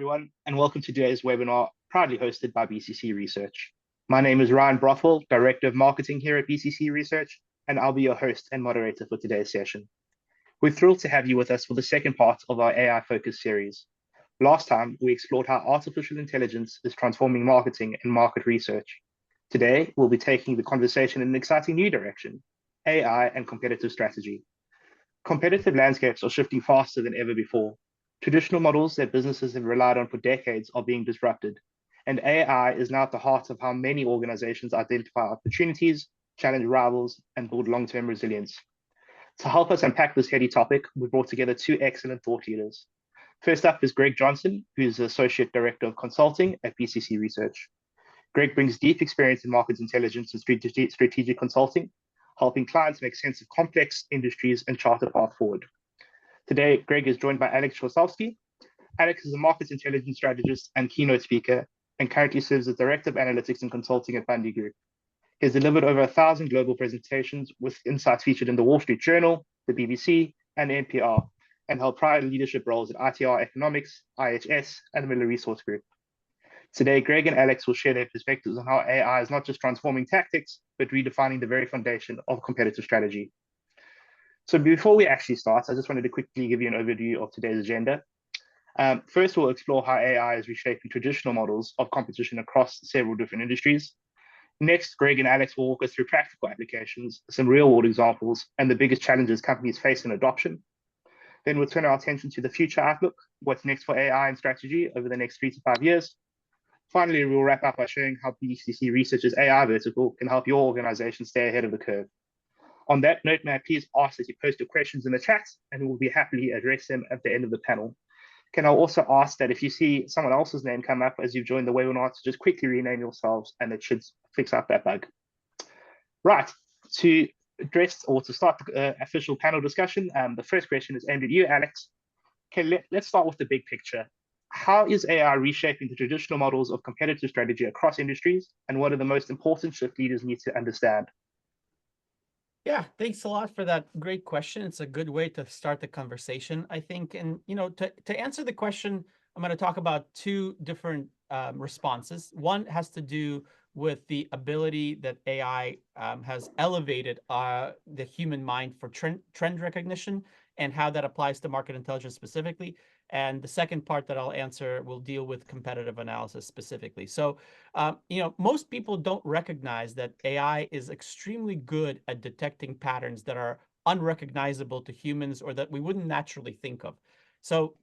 everyone, and welcome to today's webinar, proudly hosted by BCC Research. My name is Ryan Brothwell, Director of Marketing here at BCC Research, and I'll be your host and moderator for today's session. We're thrilled to have you with us for the second part of our AI-focused series. Last time, we explored how artificial intelligence is transforming marketing and market research. Today, we'll be taking the conversation in an exciting new direction, AI and competitive strategy. Competitive landscapes are shifting faster than ever before. Traditional models that businesses have relied on for decades are being disrupted, and AI is now at the heart of how many organizations identify opportunities, challenge rivals, and build long-term resilience. To help us unpack this heady topic, we brought together two excellent thought leaders. First up is Greg Johnson, who's the Associate Director of Consulting at BCC Research. Greg brings deep experience in market intelligence and strategic consulting, helping clients make sense of complex industries and chart a path forward. Today, Greg is joined by Alex Chausovsky. Alex is a market intelligence strategist and keynote speaker, and currently serves as Director of Analytics and Consulting at Bundy Group. He has delivered over 1,000 global presentations with insights featured in the Wall Street Journal, the BBC, and NPR, and held prior leadership roles at ITR Economics, IHS, and the Miller Resource Group. Today, Greg and Alex will share their perspectives on how AI is not just transforming tactics, but redefining the very foundation of competitive strategy. So before we actually start, I just wanted to quickly give you an overview of today's agenda. First, we'll explore how AI is reshaping traditional models of competition across several different industries. Next, Greg and Alex will walk us through practical applications, some real-world examples, and the biggest challenges companies face in adoption. Then we'll turn our attention to the future outlook, what's next for AI and strategy over the next 3 to 5 years. Finally, we'll wrap up by showing how BCC Research's AI vertical can help your organization stay ahead of the curve. On that note, may I please ask that you post your questions in the chat, and we'll be happily address them at the end of the panel. Can I also ask that if you see someone else's name come up as you've joined the webinar, to just quickly rename yourselves, and it should fix up that bug. Right, to address or to start the official panel discussion, the first question is aimed at you, Alex. Okay, let's start with the big picture. How is AI reshaping the traditional models of competitive strategy across industries, and what are the most important shift leaders need to understand? Yeah, thanks a lot for that great question. It's a good way to start the conversation, I think. And, to answer the question, I'm going to talk about two different responses. One has to do with the ability that AI has elevated the human mind for trend recognition and how that applies to market intelligence specifically. And the second part that I'll answer will deal with competitive analysis specifically. So, most people don't recognize that AI is extremely good at detecting patterns that are unrecognizable to humans or that we wouldn't naturally think of. So,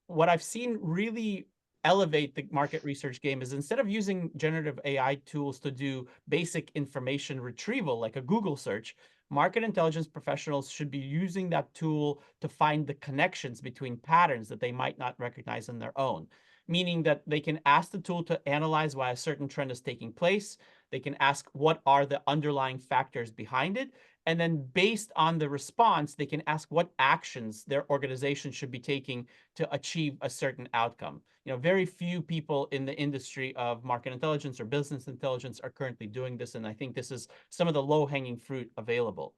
what I've seen really elevate the market research game is instead of using generative AI tools to do basic information retrieval like a Google search, market intelligence professionals should be using that tool to find the connections between patterns that they might not recognize on their own, meaning that they can ask the tool to analyze why a certain trend is taking place. They can ask what are the underlying factors behind it. And then based on the response, they can ask what actions their organization should be taking to achieve a certain outcome. Very few people in the industry of market intelligence or business intelligence are currently doing this. And I think this is some of the low-hanging fruit available.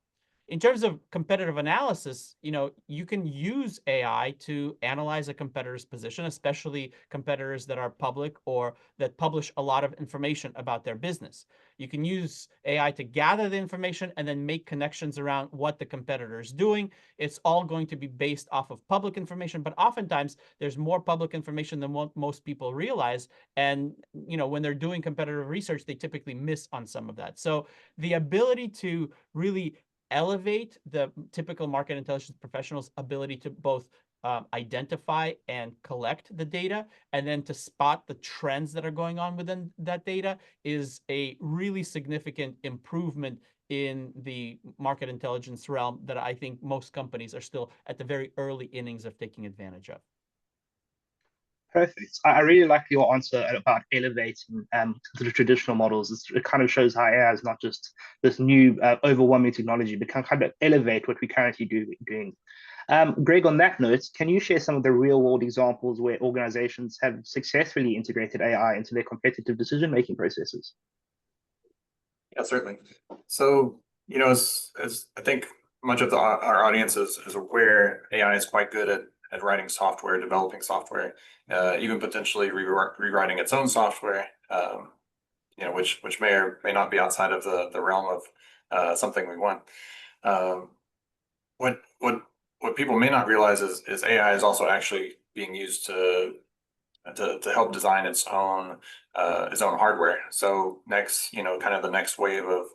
In terms of competitive analysis, you can use AI to analyze a competitor's position, especially competitors that are public or that publish a lot of information about their business. You can use AI to gather the information and then make connections around what the competitor is doing. It's all going to be based off of public information, but oftentimes there's more public information than what most people realize. And, when they're doing competitive research, they typically miss on some of that. So the ability to really elevate the typical market intelligence professional's ability to both identify and collect the data, and then to spot the trends that are going on within that data is a really significant improvement in the market intelligence realm that I think most companies are still at the very early innings of taking advantage of. Perfect. I really like your answer about elevating the traditional models. It kind of shows how AI is not just this new overwhelming technology, but can kind of elevate what we currently doing. Greg, on that note, can you share some of the real-world examples where organizations have successfully integrated AI into their competitive decision-making processes? Yeah, certainly. So, as I think much of our audience is aware, AI is quite good at at writing software, developing software, even potentially rewriting its own software, which may or may not be outside of the realm of something we want. What people may not realize is AI is also actually being used to help design its own hardware. So next, kind of the next wave of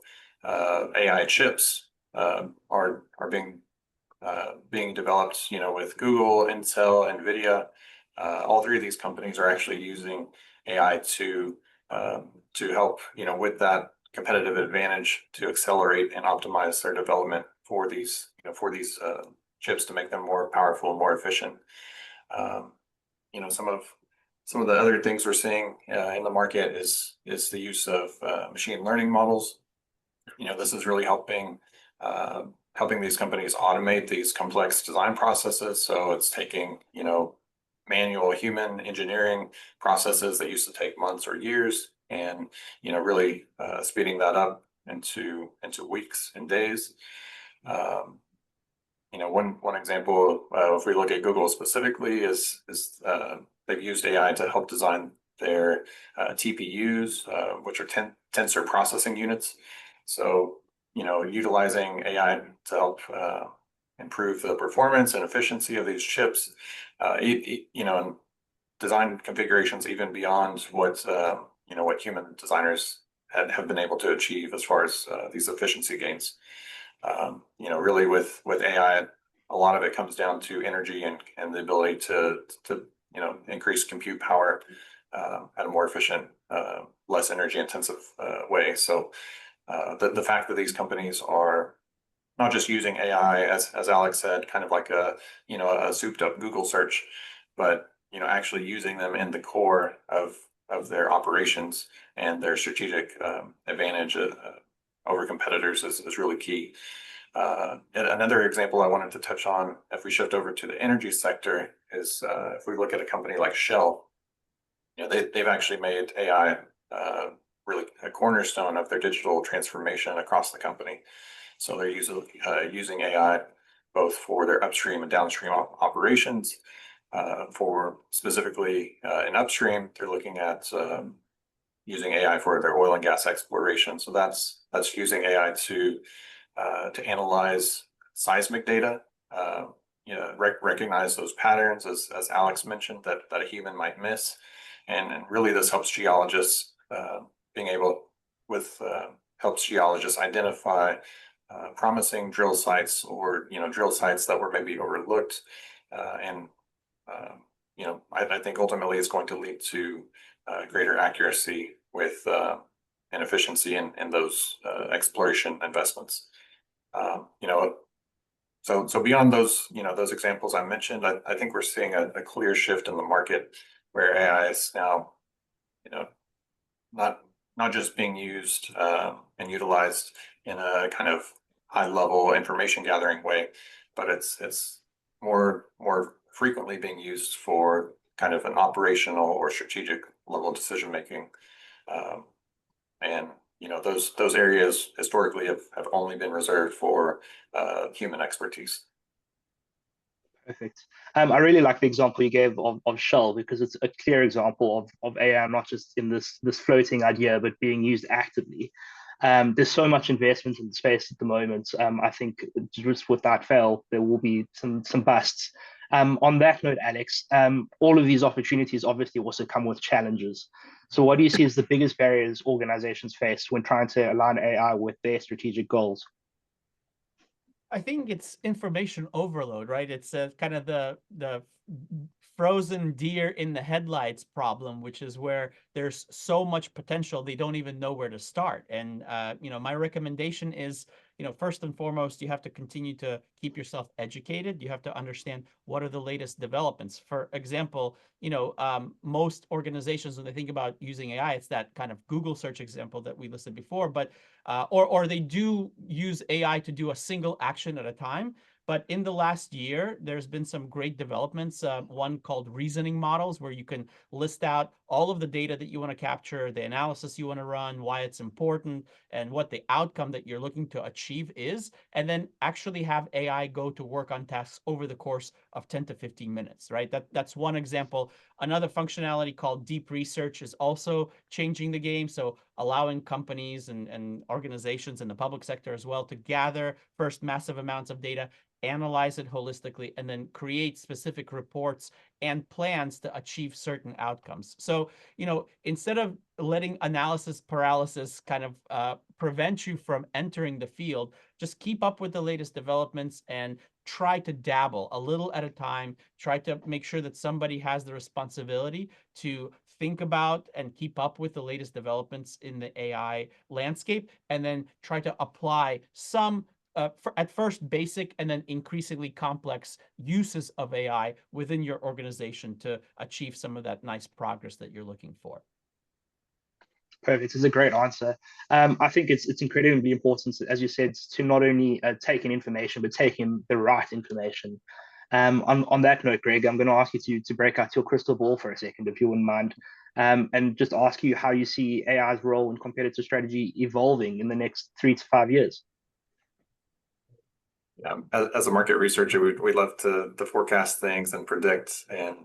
AI chips are being developed, with Google, Intel, NVIDIA. All three of these companies are actually using AI to help, with that competitive advantage to accelerate and optimize their development for these chips to make them more powerful and more efficient. Some of the other things we're seeing in the market is the use of machine learning models. This is really helping these companies automate these complex design processes. So it's taking, manual human engineering processes that used to take months or years, and really speeding that up into weeks and days. One example, if we look at Google specifically, is they've used AI to help design their TPUs, which are tensor processing units. So, utilizing AI to help improve the performance and efficiency of these chips, and design configurations even beyond what human designers have been able to achieve as far as these efficiency gains. Really with AI, a lot of it comes down to energy and the ability to increase compute power at a more efficient, less energy intensive way. So the fact that these companies are not just using AI, as Alex said, kind of like a souped up Google search, but actually using them in the core of their operations and their strategic advantage over competitors is really key. Another example I wanted to touch on, if we shift over to the energy sector, is if we look at a company like Shell. They've actually made AI really a cornerstone of their digital transformation across the company. So they're using AI both for their upstream and downstream operations. For specifically in upstream, they're looking at using AI for their oil and gas exploration. So that's using AI to analyze seismic data, recognize those patterns, as Alex mentioned, that a human might miss, and really this helps geologists helps geologists identify promising drill sites, or drill sites that were maybe overlooked, and I think ultimately it's going to lead to greater accuracy with and efficiency in those exploration investments. So beyond those examples I mentioned, I think we're seeing a clear shift in the market where AI is now not just being used and utilized in a kind of high level information gathering way, but it's more frequently being used for kind of an operational or strategic level decision making. And those areas historically have only been reserved for human expertise. Perfect. I really like the example you gave of Shell, because it's a clear example of AI not just in this floating idea, but being used actively. There's so much investment in the space at the moment. I think just without fail, there will be some busts. On that note, Alex, all of these opportunities obviously also come with challenges. So what do you see as the biggest barriers organizations face when trying to align AI with their strategic goals? I think it's information overload, right? It's kind of the frozen deer in the headlights problem, which is where there's so much potential they don't even know where to start. And my recommendation is, first and foremost, you have to continue to keep yourself educated. You have to understand what are the latest developments. For example, most organizations, when they think about using AI, it's that kind of Google search example that we listed before, but or they do use AI to do a single action at a time. But in the last year, there's been some great developments. One called reasoning models, where you can list out all of the data that you want to capture, the analysis you want to run, why it's important, and what the outcome that you're looking to achieve is, and then actually have AI go to work on tasks over the course of 10 to 15 minutes, right? That's one example. Another functionality called deep research is also changing the game. So allowing companies and organizations in the public sector as well to gather first massive amounts of data, analyze it holistically, and then create specific reports and plans to achieve certain outcomes. So, instead of letting analysis paralysis kind of prevent you from entering the field, just keep up with the latest developments and try to dabble a little at a time. Try to make sure that somebody has the responsibility to think about and keep up with the latest developments in the AI landscape, and then try to apply some at first basic and then increasingly complex uses of AI within your organization to achieve some of that nice progress that you're looking for. Perfect. It's a great answer. I think it's incredibly important, as you said, to not only take in information, but take in the right information. On that note, Greg, I'm going to ask you to break out your crystal ball for a second, if you wouldn't mind, and just ask you how you see AI's role in competitive strategy evolving in the next 3 to 5 years. As a market researcher, we love to forecast things and predict, and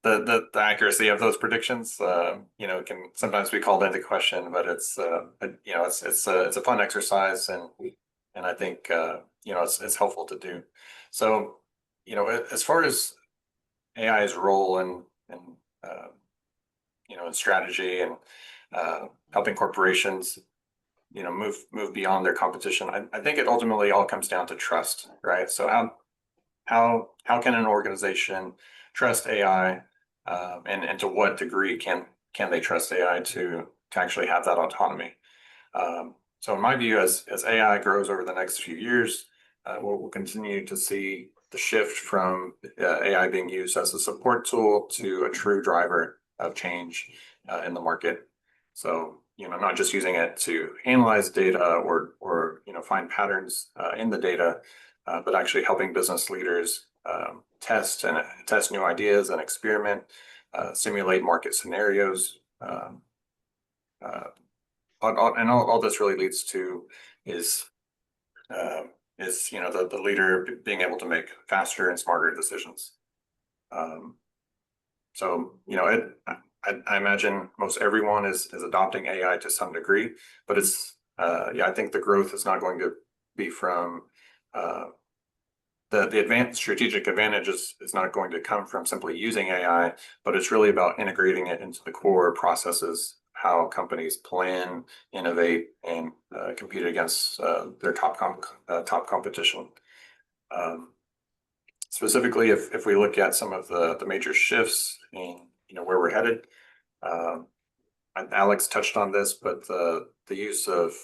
the accuracy of those predictions, can sometimes be called into question. But it's a fun exercise, and I think it's helpful to do. So as far as AI's role in strategy and helping corporations move beyond their competition, I think it ultimately all comes down to trust, right? So how can an organization trust AI, and to what degree can they trust AI to actually have that autonomy? So in my view, as AI grows over the next few years, we'll continue to see the shift from AI being used as a support tool to a true driver of change in the market. So not just using it to analyze data or find patterns in the data, but actually helping business leaders test new ideas and experiment, simulate market scenarios. And all this really leads to is the leader being able to make faster and smarter decisions. So I imagine most everyone is adopting AI to some degree, but I think the growth is not going to be from the advanced strategic advantage is not going to come from simply using AI, but it's really about integrating it into the core processes, how companies plan, innovate, and compete against their top competition. Specifically, if we look at some of the major shifts in where we're headed, Alex touched on this, but the use of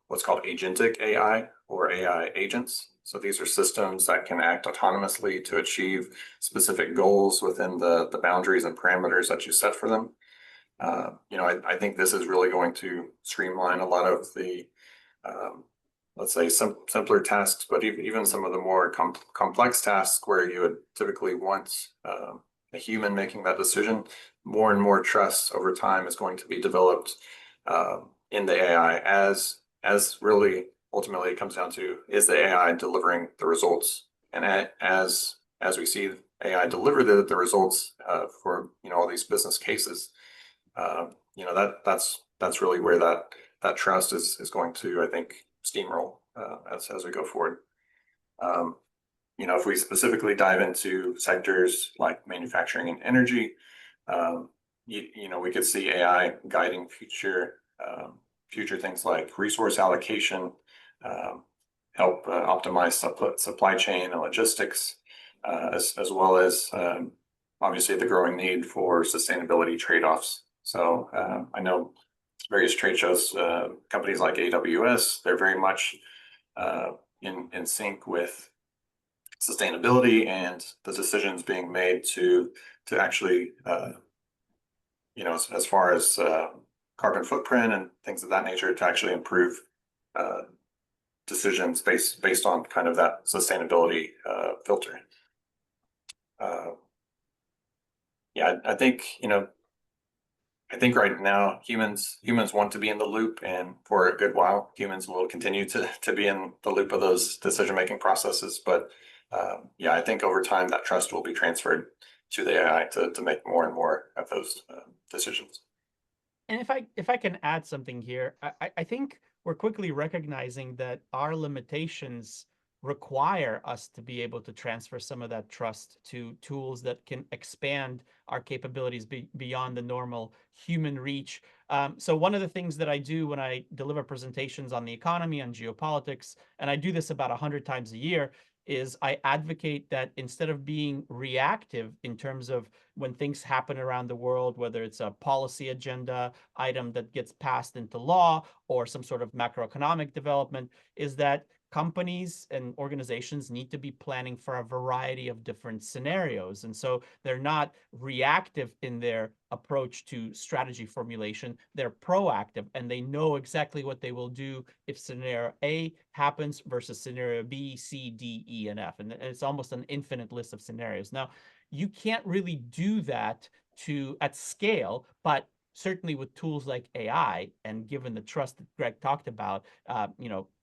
what's called agentic AI or AI agents. So these are systems that can act autonomously to achieve specific goals within the boundaries and parameters that you set for them. I think this is really going to streamline a lot of the, let's say, simpler tasks, but even some of the more complex tasks where you would typically want a human making that decision. More and more trust over time is going to be developed in the AI as really ultimately it comes down to, is the AI delivering the results? And as we see AI deliver the results for all these business cases, that's really where that trust is going to, I think, steamroll as we go forward. If we specifically dive into sectors like manufacturing and energy, we could see AI guiding future things like resource allocation, help optimize supply chain and logistics, as well as obviously the growing need for sustainability trade-offs. So I know various trade shows, companies like AWS, they're very much in sync with sustainability and the decisions being made to actually, as far as carbon footprint and things of that nature, to actually improve decisions based on kind of that sustainability filter. Yeah, I think, I think right now humans want to be in the loop, and for a good while, humans will continue to be in the loop of those decision-making processes. But yeah, I think over time that trust will be transferred to the AI to make more and more of those decisions. And if I can add something here, I think we're quickly recognizing that our limitations require us to be able to transfer some of that trust to tools that can expand our capabilities beyond the normal human reach. So one of the things that I do when I deliver presentations on the economy, on geopolitics, and I do this about 100 times a year, is I advocate that instead of being reactive in terms of when things happen around the world, whether it's a policy agenda item that gets passed into law or some sort of macroeconomic development, is that companies and organizations need to be planning for a variety of different scenarios. And so they're not reactive in their approach to strategy formulation. They're proactive, and they know exactly what they will do if scenario A happens versus scenario B, C, D, E, and F. And it's almost an infinite list of scenarios. Now, you can't really do that at scale, but certainly with tools like AI, and given the trust that Greg talked about,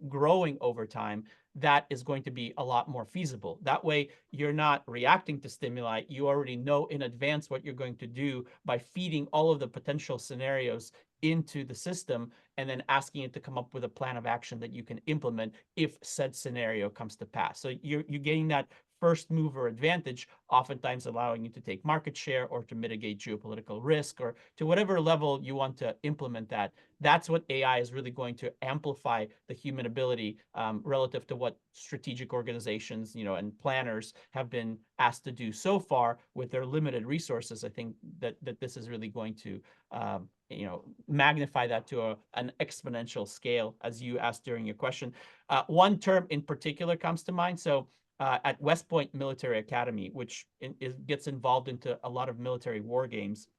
growing over time, that is going to be a lot more feasible. That way, you're not reacting to stimuli. You already know in advance what you're going to do by feeding all of the potential scenarios into the system and then asking it to come up with a plan of action that you can implement if said scenario comes to pass. So you're getting that first mover advantage, oftentimes allowing you to take market share or to mitigate geopolitical risk, or to whatever level you want to implement that. That's what AI is really going to amplify the human ability relative to what strategic organizations, and planners have been asked to do so far with their limited resources. I think that this is really going to magnify that to an exponential scale, as you asked during your question. One term in particular comes to mind. So at West Point Military Academy, which gets involved into a lot of military war games,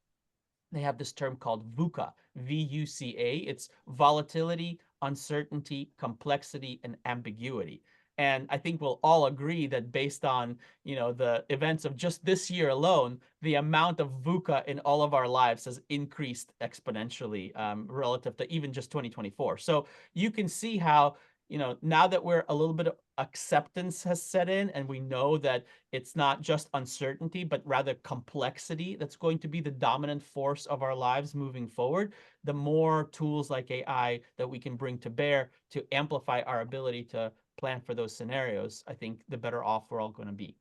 they have this term called VUCA, V-U-C-A. It's volatility, uncertainty, complexity, and ambiguity. And I think we'll all agree that based on, the events of just this year alone, the amount of VUCA in all of our lives has increased exponentially relative to even just 2024. So you can see how, now that we're a little bit of acceptance has set in, and we know that it's not just uncertainty, but rather complexity that's going to be the dominant force of our lives moving forward, the more tools like AI that we can bring to bear to amplify our ability to plan for those scenarios, I think the better off we're all going to be.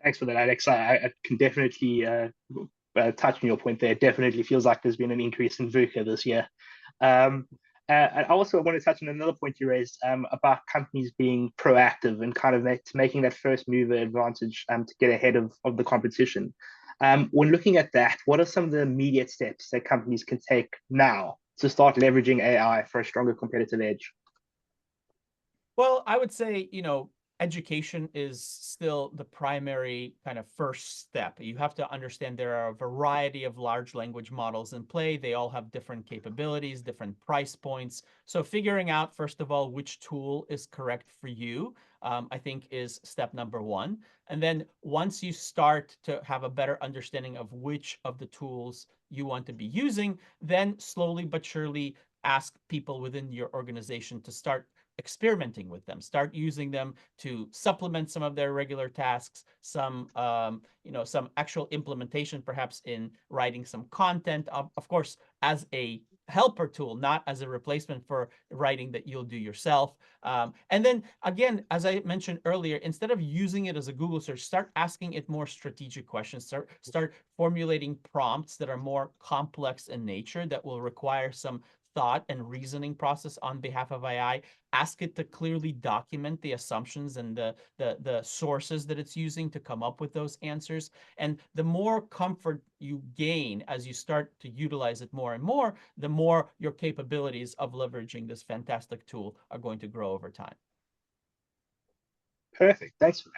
Thanks for that, Alex. I can definitely touch on your point there. It definitely feels like there's been an increase in VUCA this year. I also want to touch on another point you raised about companies being proactive and kind of making that first mover advantage to get ahead of the competition. When looking at that, what are some of the immediate steps that companies can take now to start leveraging AI for a stronger competitive edge? Well, I would say, education is still the primary kind of first step. You have to understand there are a variety of large language models in play. They all have different capabilities, different price points. So figuring out, first of all, which tool is correct for you, I think is step number one. And then once you start to have a better understanding of which of the tools you want to be using, then slowly but surely ask people within your organization to start experimenting with them, start using them to supplement some of their regular tasks, some actual implementation, perhaps in writing some content, of course, as a helper tool, not as a replacement for writing that you'll do yourself. And then again, as I mentioned earlier, instead of using it as a Google search, start asking it more strategic questions, start formulating prompts that are more complex in nature, that will require some thought and reasoning process on behalf of AI. Ask it to clearly document the assumptions and the sources that it's using to come up with those answers. And the more comfort you gain as you start to utilize it more and more, the more your capabilities of leveraging this fantastic tool are going to grow over time. Perfect. Thanks for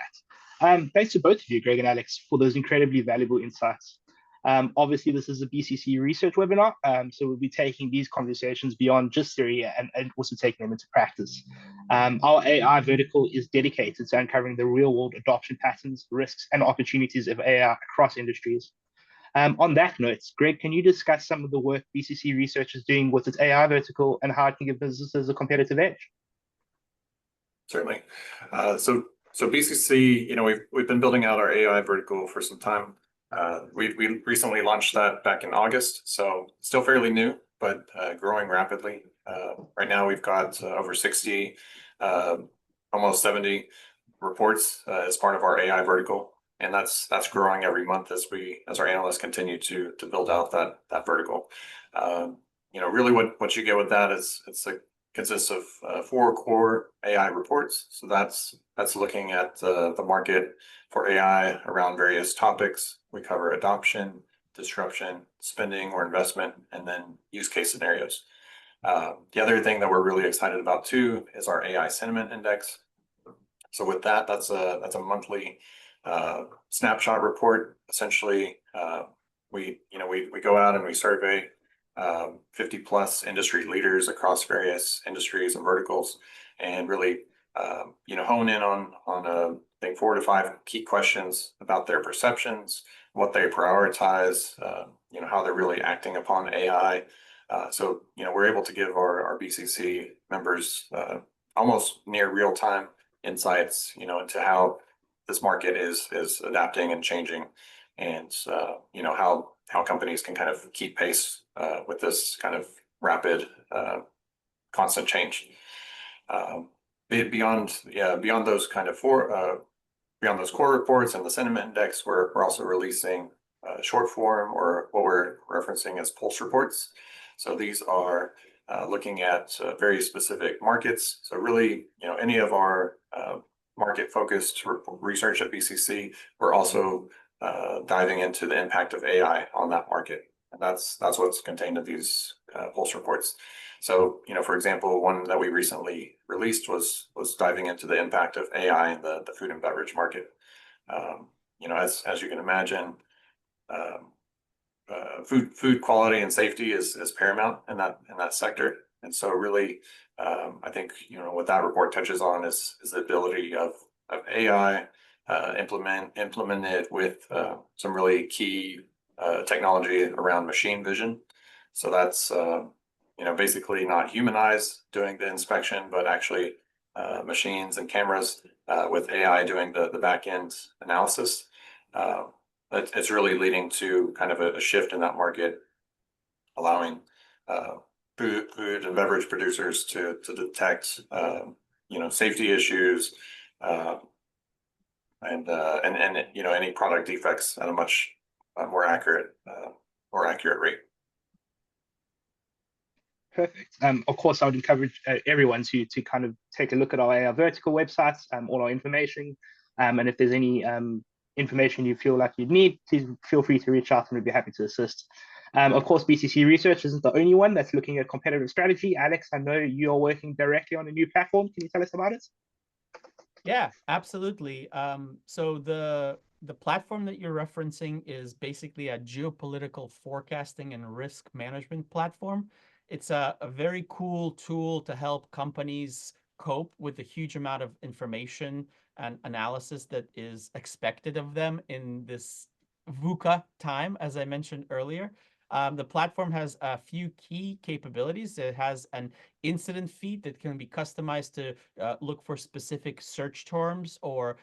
that. Thanks to both of you, Greg and Alex, for those incredibly valuable insights. Obviously, this is a BCC Research webinar, so we'll be taking these conversations beyond just theory and also taking them into practice. Our AI vertical is dedicated to uncovering the real-world adoption patterns, risks, and opportunities of AI across industries. On that note, Greg, can you discuss some of the work BCC Research is doing with its AI vertical and how it can give businesses a competitive edge? Certainly. So BCC, we've been building out our AI vertical for some time. We recently launched that back in August, so still fairly new, but growing rapidly. Right now we've got over 60, almost 70 reports as part of our AI vertical, and that's growing every month as our analysts continue to build out that vertical. Really what you get with that is consists of 4 core AI reports. So that's looking at the market for AI around various topics. We cover adoption, disruption, spending or investment, and then use case scenarios. The other thing that we're really excited about too is our AI sentiment index. So with that's a monthly snapshot report. Essentially, we go out and we survey 50 plus industry leaders across various industries and verticals, and really hone in on I think 4 to 5 key questions about their perceptions, what they prioritize, how they're really acting upon AI. So we're able to give our BCC members almost near real time insights into how this market is adapting and changing, and how companies can kind of keep pace with this kind of rapid constant change. Beyond those kind of beyond those core reports and the sentiment index, we're also releasing short form, or what we're referencing as pulse reports. So these are looking at very specific markets. So really, any of our market focused research at BCC, we're also diving into the impact of AI on that market. And that's what's contained in these pulse reports. So, for example, one that we recently released was diving into the impact of AI in the food and beverage market. As you can imagine, food quality and safety is paramount in that sector. And so really, I think what that report touches on is the ability of AI implemented with some really key technology around machine vision. So that's basically not human eyes doing the inspection, but actually machines and cameras with AI doing the back end analysis. It's really leading to kind of a shift in that market, allowing food and beverage producers to detect safety issues and any product defects at a much more accurate rate. Perfect. Of course, I would encourage everyone to kind of take a look at our AI vertical websites, all our information. And if there's any information you feel like you'd need, please feel free to reach out and we'd be happy to assist. Of course, BCC Research isn't the only one that's looking at competitive strategy. Alex, I know you are working directly on a new platform. Can you tell us about it? Yeah, absolutely. So the platform that you're referencing is basically a geopolitical forecasting and risk management platform. It's a very cool tool to help companies cope with the huge amount of information and analysis that is expected of them in this VUCA time, as I mentioned earlier. The platform has a few key capabilities. It has an incident feed that can be customized to look for specific search terms or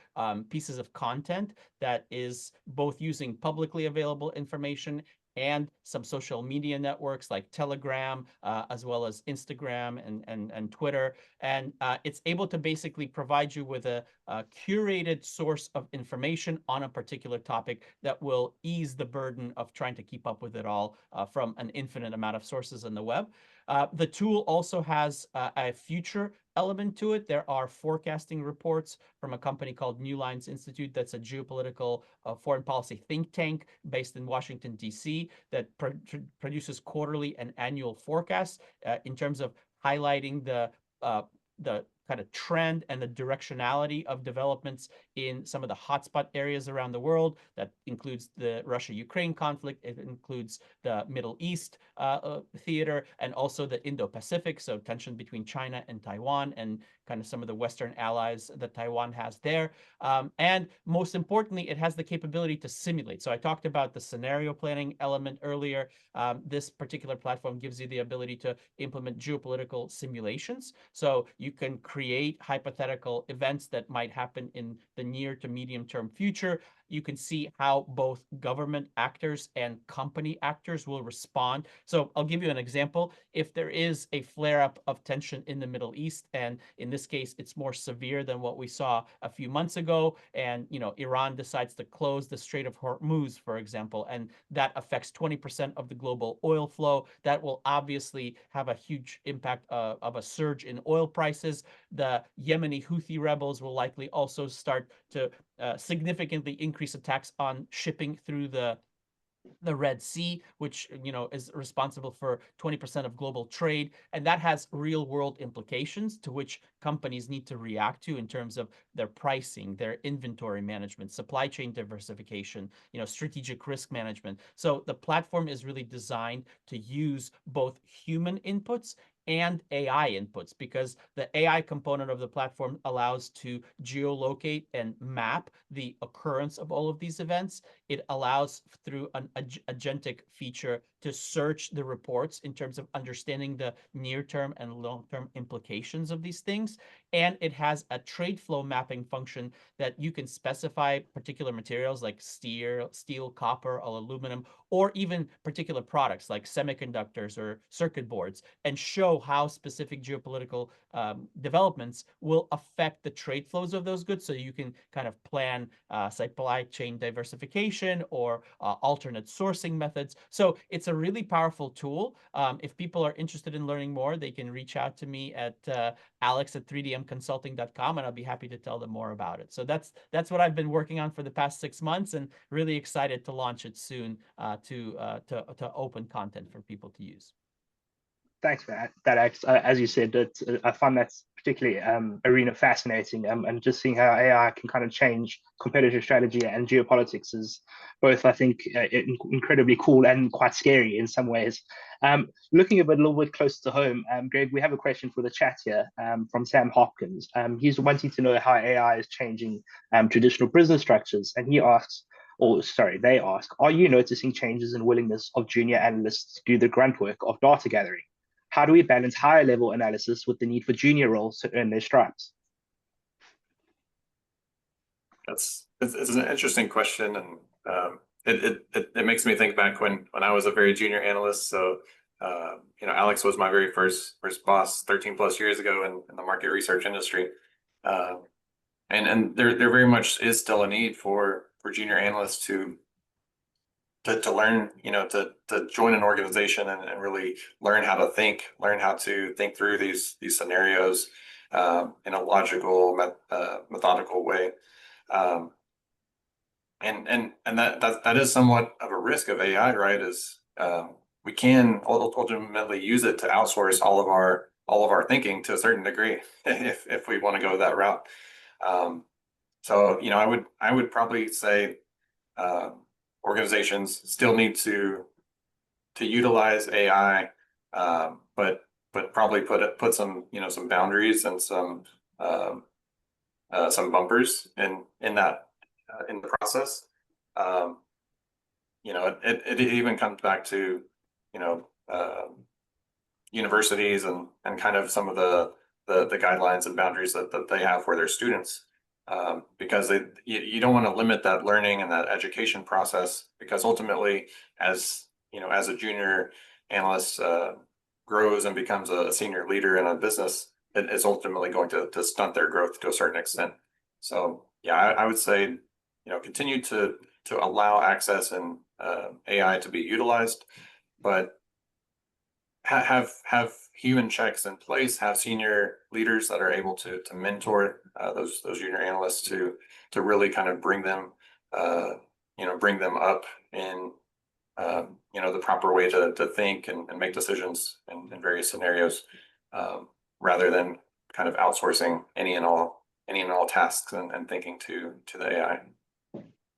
pieces of content that is both using publicly available information and some social media networks like Telegram, as well as Instagram and Twitter. And it's able to basically provide you with a curated source of information on a particular topic that will ease the burden of trying to keep up with it all from an infinite amount of sources in the web. The tool also has a future element to it. There are forecasting reports from a company called New Lines Institute that's a geopolitical foreign policy think tank based in Washington, D.C. that produces quarterly and annual forecasts in terms of highlighting the kind of trend and the directionality of developments in some of the hotspot areas around the world. That includes the Russia-Ukraine conflict. It includes the Middle East theater, and also the Indo-Pacific, so tension between China and Taiwan, and kind of some of the Western allies that Taiwan has there. And most importantly, it has the capability to simulate. So I talked about the scenario planning element earlier. This particular platform gives you the ability to implement geopolitical simulations. So you can create hypothetical events that might happen in the near to medium term future. You can see how both government actors and company actors will respond. So I'll give you an example. If there is a flare-up of tension in the Middle East, and in this case, it's more severe than what we saw a few months ago, and Iran decides to close the Strait of Hormuz, for example, and that affects 20% of the global oil flow, that will obviously have a huge impact of a surge in oil prices. The Yemeni Houthi rebels will likely also start to significantly increase attacks on shipping through the Red Sea, which is responsible for 20% of global trade, and that has real world implications to which companies need to react to in terms of their pricing, their inventory management, supply chain diversification, strategic risk management. So the platform is really designed to use both human inputs and AI inputs, because the AI component of the platform allows to geolocate and map the occurrence of all of these events. It allows, through an agentic feature, to search the reports in terms of understanding the near-term and long-term implications of these things. And it has a trade flow mapping function that you can specify particular materials like steel, copper, or aluminum, or even particular products like semiconductors or circuit boards, and show how specific geopolitical developments will affect the trade flows of those goods, so you can kind of plan supply chain diversification or alternate sourcing methods. So it's a really powerful tool. If people are interested in learning more, they can reach out to me at alex@3dmconsulting.com, and I'll be happy to tell them more about it. So that's what I've been working on for the past 6 months, and really excited to launch it soon to open content for people to use. Thanks for that, Alex. As you said, I find that particularly arena fascinating, and just seeing how AI can kind of change competitive strategy and geopolitics is both, I think, incredibly cool and quite scary in some ways. Looking a little bit closer to home, Greg, we have a question for the chat here from Sam Hopkins. He's wanting to know how AI is changing traditional business structures, and he asks, they ask, are you noticing changes in willingness of junior analysts to do the grunt work of data gathering? How do we balance higher level analysis with the need for junior roles to earn their stripes? It's an interesting question, and it makes me think back when I was a very junior analyst. So Alex was my very first boss 13 plus years ago in the market research industry, and there very much is still a need for junior analysts to learn, to join an organization and really learn how to think through these scenarios in a logical, methodical way. And that is somewhat of a risk of AI, right? Is we can ultimately use it to outsource all of our thinking to a certain degree if we want to go that route. So I would probably say organizations still need to utilize AI, but probably put some some boundaries and some bumpers in the process. It even comes back to universities and kind of some of the guidelines and boundaries that they have for their students. Because you don't want to limit that learning and that education process, because ultimately, as a junior analyst grows and becomes a senior leader in a business, it is ultimately going to stunt their growth to a certain extent. So yeah, I would say continue to allow access and AI to be utilized, but have human checks in place, have senior leaders that are able to mentor those junior analysts to really kind of bring them up in the proper way to think and make decisions in various scenarios, rather than kind of outsourcing any and all tasks and thinking to the AI.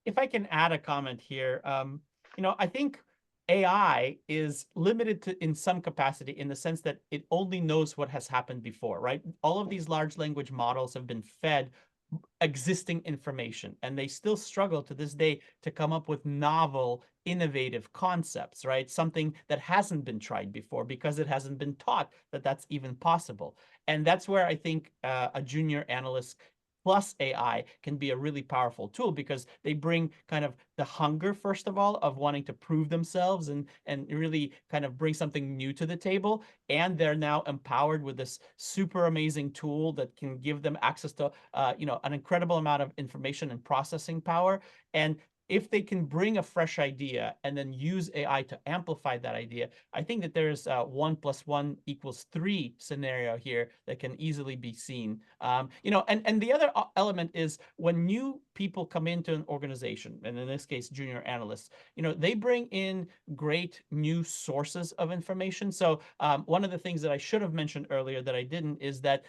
If I can add a comment here, I think AI is limited to in some capacity in the sense that it only knows what has happened before, right? All of these large language models have been fed existing information, and they still struggle to this day to come up with novel, innovative concepts, right? Something that hasn't been tried before because it hasn't been taught that that's even possible. And that's where I think a junior analyst plus AI can be a really powerful tool, because they bring kind of the hunger, first of all, of wanting to prove themselves and really kind of bring something new to the table. And they're now empowered with this super amazing tool that can give them access to an incredible amount of information and processing power. And if they can bring a fresh idea and then use AI to amplify that idea, I think that there's a 1 + 1 = 3 scenario here that can easily be seen. And the other element is when new people come into an organization, and in this case, junior analysts, they bring in great new sources of information. So one of the things that I should have mentioned earlier that I didn't is that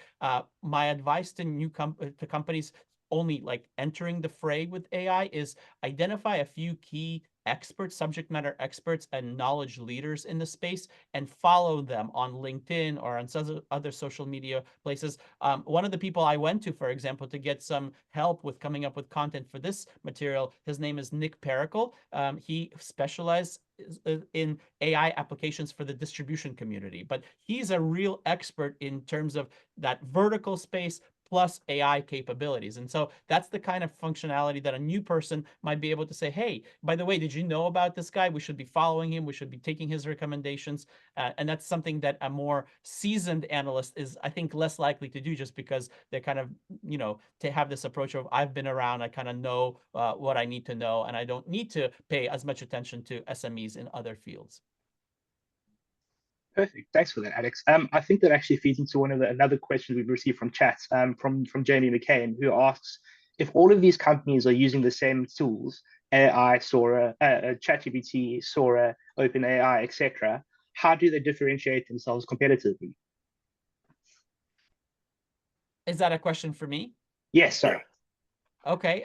my advice to to companies only like entering the fray with AI is identify a few key experts, subject matter experts, and knowledge leaders in the space, and follow them on LinkedIn or on other social media places. One of the people I went to, for example, to get some help with coming up with content for this material, his name is Nick Pericle. He specializes in AI applications for the distribution community, but he's a real expert in terms of that vertical space plus AI capabilities. And so that's the kind of functionality that a new person might be able to say, hey, by the way, did you know about this guy? We should be following him. We should be taking his recommendations. And that's something that a more seasoned analyst is, I think, less likely to do, just because they're kind of, to have this approach of, I've been around, I kind of know what I need to know, and I don't need to pay as much attention to SMEs in other fields. Perfect. Thanks for that, Alex. I think that actually feeds into another question we've received from chat from Jamie McCain, who asks, if all of these companies are using the same tools, AI, Sora, ChatGPT, Sora, OpenAI, etc., how do they differentiate themselves competitively? Is that a question for me? Yes, sorry. Okay.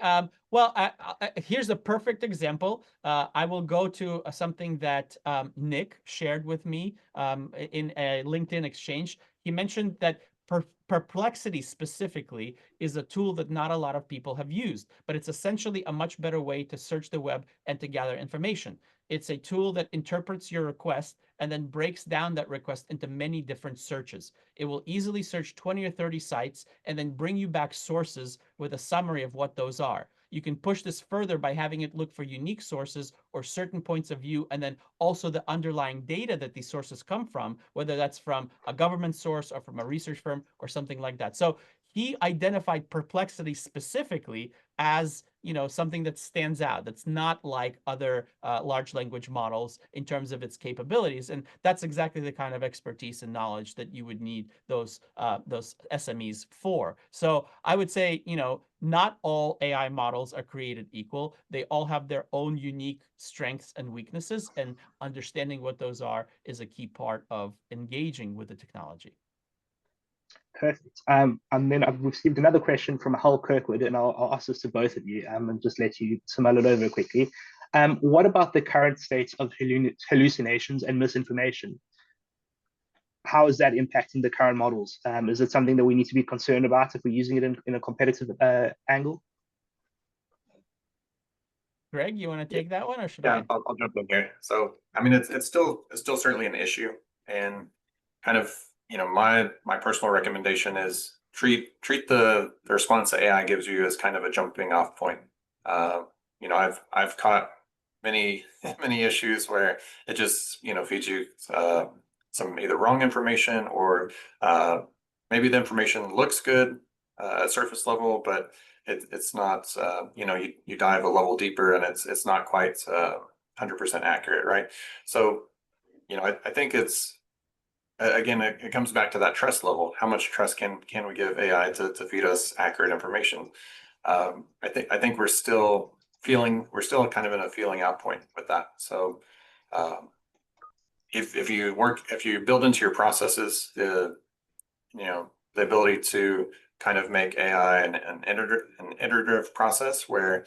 Well, here's a perfect example. I will go to something that Nick shared with me in a LinkedIn exchange. He mentioned that Perplexity specifically is a tool that not a lot of people have used, but it's essentially a much better way to search the web and to gather information. It's a tool that interprets your request and then breaks down that request into many different searches. It will easily search 20 or 30 sites and then bring you back sources with a summary of what those are. You can push this further by having it look for unique sources or certain points of view, and then also the underlying data that these sources come from, whether that's from a government source or from a research firm or something like that. So he identified Perplexity specifically as something that stands out, that's not like other large language models in terms of its capabilities. And that's exactly the kind of expertise and knowledge that you would need those SMEs for. So I would say, not all AI models are created equal. They all have their own unique strengths and weaknesses, and understanding what those are is a key part of engaging with the technology. Perfect. And then I've received another question from Hull Kirkwood, and I'll ask this to both of you and just let you mull it over quickly. What about the current state of hallucinations and misinformation? How is that impacting the current models? Is it something that we need to be concerned about if we're using it in a competitive angle? Greg, you want to take that one, or should I? I'll jump in here. So, I mean, it's still certainly an issue, and kind of, my personal recommendation is treat the response that AI gives you as kind of a jumping off point. I've caught many issues where it just feeds you some either wrong information, or maybe the information looks good at surface level, but it's not. You dive a level deeper and it's not quite 100% accurate, right? So I think it's, again, it comes back to that trust level. How much trust can we give AI to feed us accurate information? I think we're still kind of in a feeling out point with that. So if you build into your processes the the ability to kind of make AI an iterative process where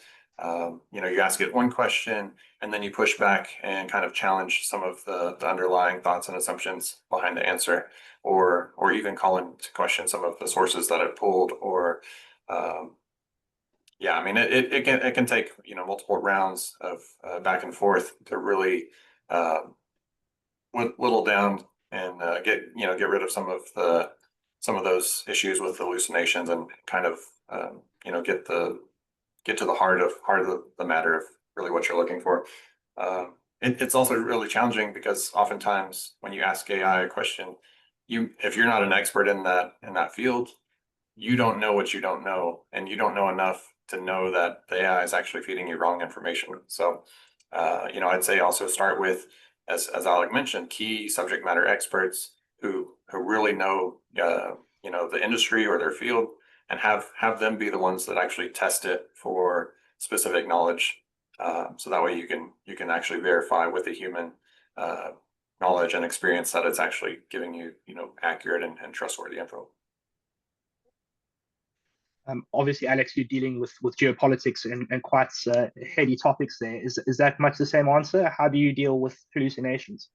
you ask it one question and then you push back and kind of challenge some of the underlying thoughts and assumptions behind the answer, or even call into question some of the sources that it pulled, or yeah, I mean, it can take multiple rounds of back and forth to really whittle down and get rid of some of those issues with hallucinations, and kind of get to the heart of the matter of really what you're looking for. It's also really challenging because oftentimes when you ask AI a question, if you're not an expert in that field, you don't know what you don't know, and you don't know enough to know that the AI is actually feeding you wrong information. So, I'd say also start with, as Alec mentioned, key subject matter experts who really know, the industry or their field, and have them be the ones that actually test it for specific knowledge. So that way you can actually verify with a human knowledge and experience that it's actually giving you, accurate and trustworthy info. Obviously, Alex, you're dealing with geopolitics and quite heady topics there. Is that much the same answer? How do you deal with hallucinations?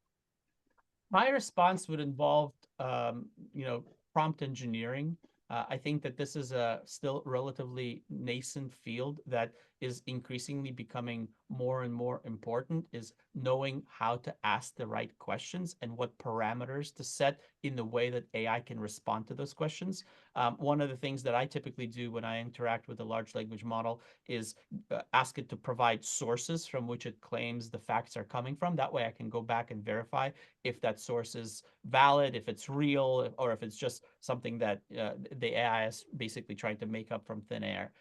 My response would involve, prompt engineering. I think that this is a still relatively nascent field that is increasingly becoming more and more important, is knowing how to ask the right questions and what parameters to set in the way that AI can respond to those questions. One of the things that I typically do when I interact with a large language model is ask it to provide sources from which it claims the facts are coming from. That way I can go back and verify if that source is valid, if it's real, or if it's just something that the AI is basically trying to make up from thin air.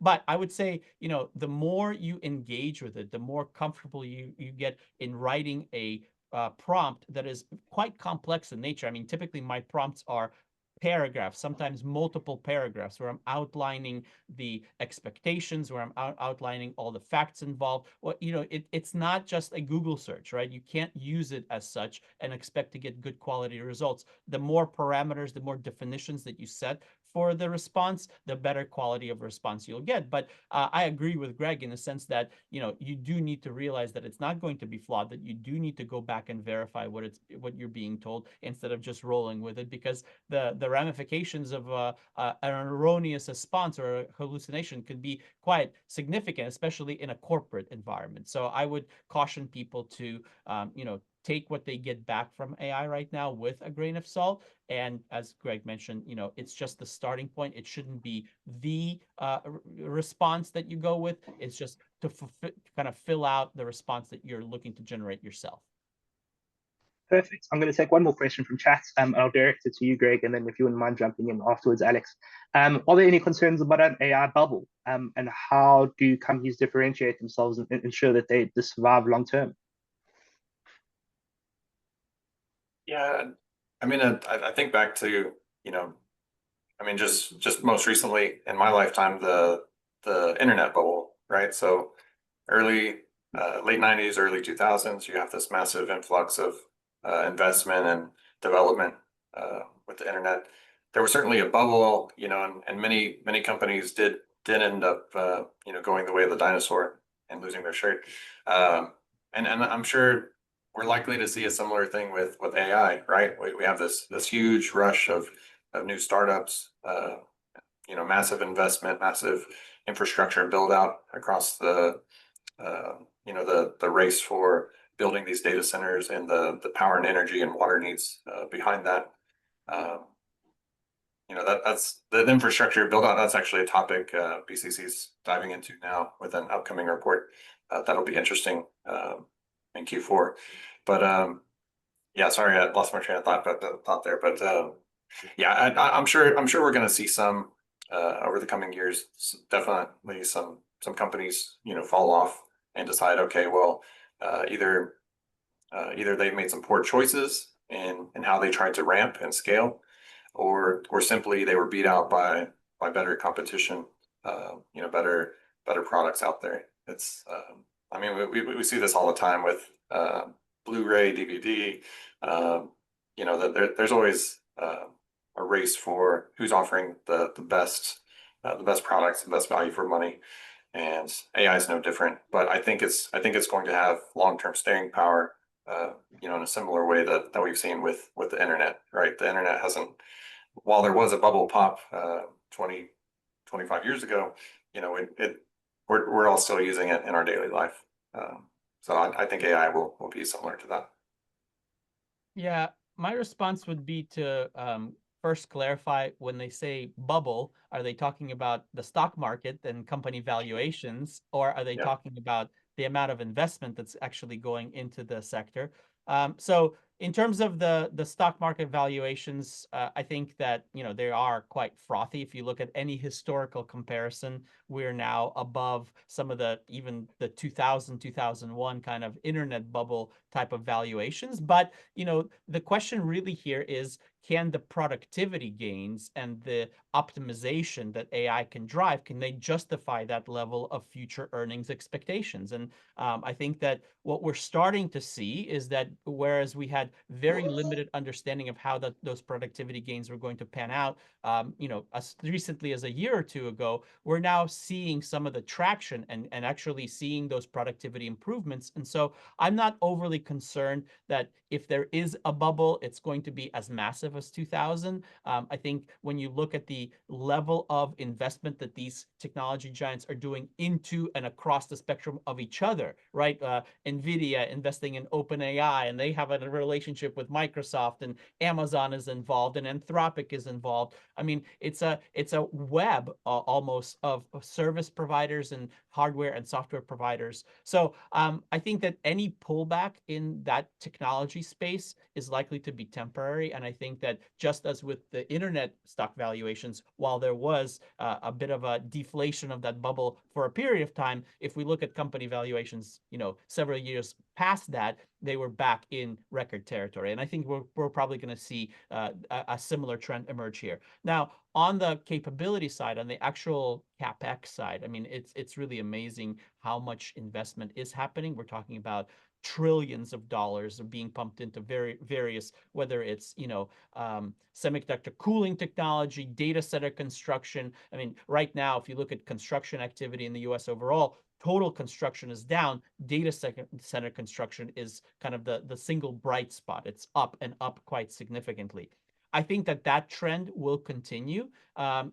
But I would say, the more you engage with it, the more comfortable you get in writing a prompt that is quite complex in nature. I mean, typically my prompts are paragraphs, sometimes multiple paragraphs, where I'm outlining the expectations, where I'm outlining all the facts involved. Well, it's not just a Google search, right? You can't use it as such and expect to get good quality results. The more parameters, the more definitions that you set for the response, the better quality of response you'll get. But I agree with Greg in the sense that, you do need to realize that it's not going to be flawed, that you do need to go back and verify what you're being told instead of just rolling with it, because the ramifications of an erroneous response or a hallucination could be quite significant, especially in a corporate environment. So I would caution people to, take what they get back from AI right now with a grain of salt. And as Greg mentioned, it's just the starting point. It shouldn't be the response that you go with. It's just to kind of fill out the response that you're looking to generate yourself. Perfect. I'm going to take one more question from chat, and I'll direct it to you, Greg, and then if you wouldn't mind jumping in afterwards, Alex. Are there any concerns about an AI bubble, and how do companies differentiate themselves and ensure that they survive long term? Yeah, I mean, I think back to, just most recently in my lifetime, the internet bubble, right? So late 90s, early 2000s, you have this massive influx of investment and development with the internet. There was certainly a bubble, and many companies did end up, going the way of the dinosaur and losing their shirt. And I'm sure we're likely to see a similar thing with AI, right? We have this huge rush of new startups, massive investment, massive infrastructure build out across the race for building these data centers, and the power and energy and water needs behind that. That's the infrastructure build out. That's actually a topic BCC's diving into now with an upcoming report that'll be interesting in Q4. But yeah, sorry, I lost my train of thought there. But yeah, I'm sure we're going to see some over the coming years. Definitely some companies fall off and decide, okay, well, either they've made some poor choices in how they tried to ramp and scale, or simply they were beat out by better competition, better products out there. It's I mean, we see this all the time with Blu-ray, DVD. That there's always a race for who's offering the best products, the best value for money. And AI is no different, but I think it's going to have long-term staying power, in a similar way that we've seen with the internet, right? The internet hasn't, while there was a bubble pop 20, 25 years ago, we're all still using it in our daily life. So I think AI will be similar to that. Yeah, my response would be to first clarify, when they say bubble, are they talking about the stock market and company valuations, or are they talking about the amount of investment that's actually going into the sector? So in terms of the stock market valuations, I think that they are quite frothy. If you look at any historical comparison, we're now above some of even the 2000, 2001 kind of internet bubble type of valuations. But the question really here is, can the productivity gains and the optimization that AI can drive, can they justify that level of future earnings expectations? And I think that what we're starting to see is that whereas we had very limited understanding of how those productivity gains were going to pan out, as recently as a year or two ago, we're now seeing some of the traction and actually seeing those productivity improvements. And so I'm not overly concerned that if there is a bubble, it's going to be as massive as 2000. I think when you look at the level of investment that these technology giants are doing into and across the spectrum of each other, right? NVIDIA investing in OpenAI, and they have a relationship with Microsoft, and Amazon is involved, and Anthropic is involved. I mean, it's a web almost of service providers and hardware and software providers. So I think that any pullback in that technology space is likely to be temporary. And I think that just as with the internet stock valuations, while there was a bit of a deflation of that bubble for a period of time, if we look at company valuations, several years past that, they were back in record territory. And I think we're probably going to see a similar trend emerge here. Now, on the capability side, on the actual CapEx side, I mean, it's really amazing how much investment is happening. We're talking about trillions of dollars are being pumped into various, whether it's, semiconductor cooling technology, data center construction. I mean, right now, if you look at construction activity in the US overall, total construction is down. Data center construction is kind of the single bright spot. It's up and up quite significantly. I think that trend will continue,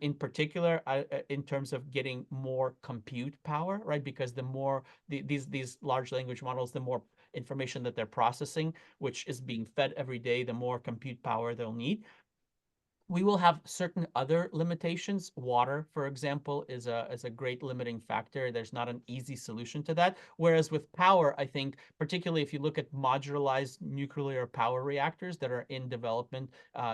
in particular, in terms of getting more compute power, right? Because the more these large language models, the more information that they're processing, which is being fed every day, the more compute power they'll need. We will have certain other limitations. Water, for example, is a great limiting factor. There's not an easy solution to that. Whereas with power, I think, particularly if you look at modularized nuclear power reactors that are in development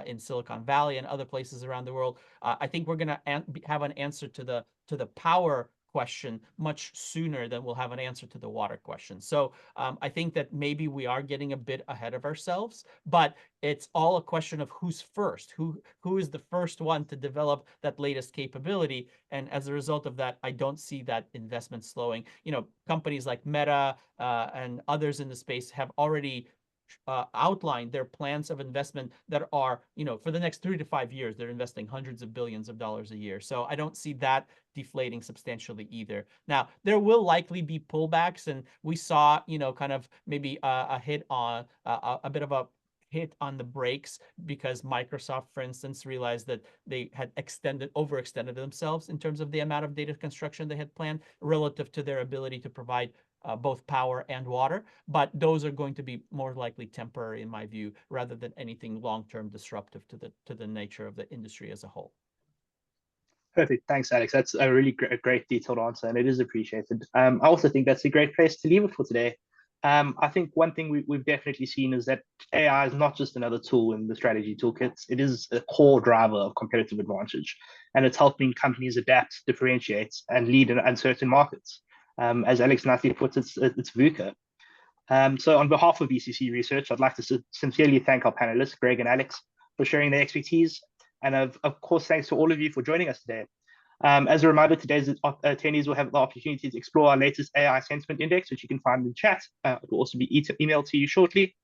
in Silicon Valley and other places around the world, I think we're going to have an answer to the power question much sooner than we'll have an answer to the water question. So I think that maybe we are getting a bit ahead of ourselves, but it's all a question of who's first, who is the first one to develop that latest capability. And as a result of that, I don't see that investment slowing. Companies like Meta and others in the space have already outlined their plans of investment that are, for the next 3 to 5 years, they're investing hundreds of billions of dollars a year. So I don't see that deflating substantially either. Now, there will likely be pullbacks, and we saw, kind of maybe a hit on a bit of a hit on the brakes because Microsoft, for instance, realized that they had overextended themselves in terms of the amount of data construction they had planned relative to their ability to provide both power and water. But those are going to be more likely temporary, in my view, rather than anything long-term disruptive to the nature of the industry as a whole. Perfect. Thanks, Alex. That's a really great detailed answer, and it is appreciated. I also think that's a great place to leave it for today. I think one thing we've definitely seen is that AI is not just another tool in the strategy toolkits. It is a core driver of competitive advantage, and it's helping companies adapt, differentiate, and lead in uncertain markets. As Alex nicely puts it, it's VUCA. So on behalf of BCC Research, I'd like to sincerely thank our panelists, Greg and Alex, for sharing their expertise. And of course, thanks to all of you for joining us today. As a reminder, today's attendees will have the opportunity to explore our latest AI sentiment index, which you can find in the chat. It will also be emailed to you shortly.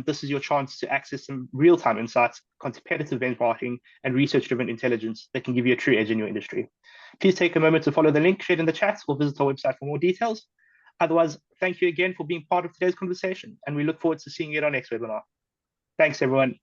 This is your chance to access some real-time insights, competitive benchmarking, and research-driven intelligence that can give you a true edge in your industry. Please take a moment to follow the link shared in the chat or visit our website for more details. Otherwise, thank you again for being part of today's conversation, and we look forward to seeing you at our next webinar. Thanks, everyone.